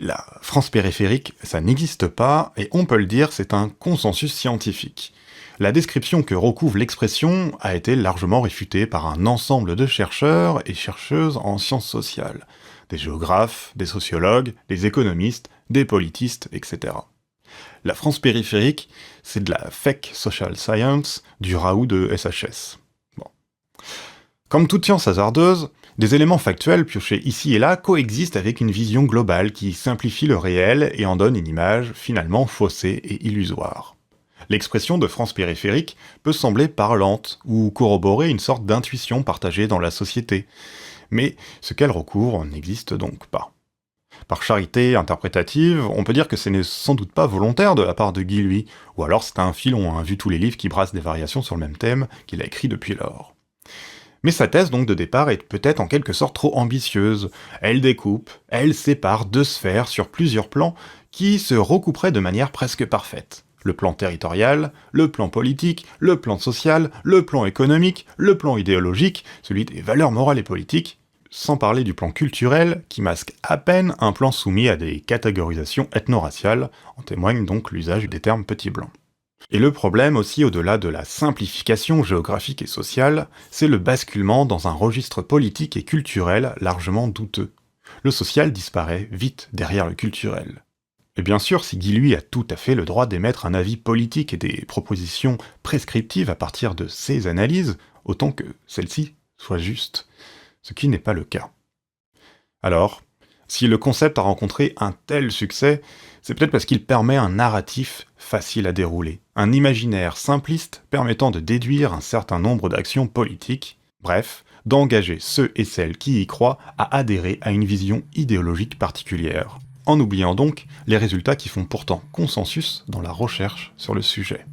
La France périphérique, ça n'existe pas, et on peut le dire, c'est un consensus scientifique. La description que recouvre l'expression a été largement réfutée par un ensemble de chercheurs et chercheuses en sciences sociales. Des géographes, des sociologues, des économistes, des politistes, etc. La France périphérique, c'est de la fake social science du Raoult de SHS. Bon. Comme toute science hasardeuse, des éléments factuels piochés ici et là coexistent avec une vision globale qui simplifie le réel et en donne une image finalement faussée et illusoire. L'expression de France périphérique peut sembler parlante ou corroborer une sorte d'intuition partagée dans la société, mais ce qu'elle recouvre n'existe donc pas. Par charité interprétative, on peut dire que ce n'est sans doute pas volontaire de la part de Guy Lui, ou alors c'est un filon, vu tous les livres qui brassent des variations sur le même thème qu'il a écrit depuis lors. Mais sa thèse donc de départ est peut-être en quelque sorte trop ambitieuse. Elle découpe, elle sépare deux sphères sur plusieurs plans qui se recouperaient de manière presque parfaite. Le plan territorial, le plan politique, le plan social, le plan économique, le plan idéologique, celui des valeurs morales et politiques, sans parler du plan culturel qui masque à peine un plan soumis à des catégorisations ethno-raciales, en témoigne donc l'usage des termes petits blancs. Et le problème aussi, au-delà de la simplification géographique et sociale, c'est le basculement dans un registre politique et culturel largement douteux. Le social disparaît vite derrière le culturel. Et bien sûr, si Guy Lui a tout à fait le droit d'émettre un avis politique et des propositions prescriptives à partir de ses analyses, autant que celles-ci soient justes, ce qui n'est pas le cas. Alors, si le concept a rencontré un tel succès, c'est peut-être parce qu'il permet un narratif facile à dérouler, un imaginaire simpliste permettant de déduire un certain nombre d'actions politiques, bref, d'engager ceux et celles qui y croient à adhérer à une vision idéologique particulière, en oubliant donc les résultats qui font pourtant consensus dans la recherche sur le sujet.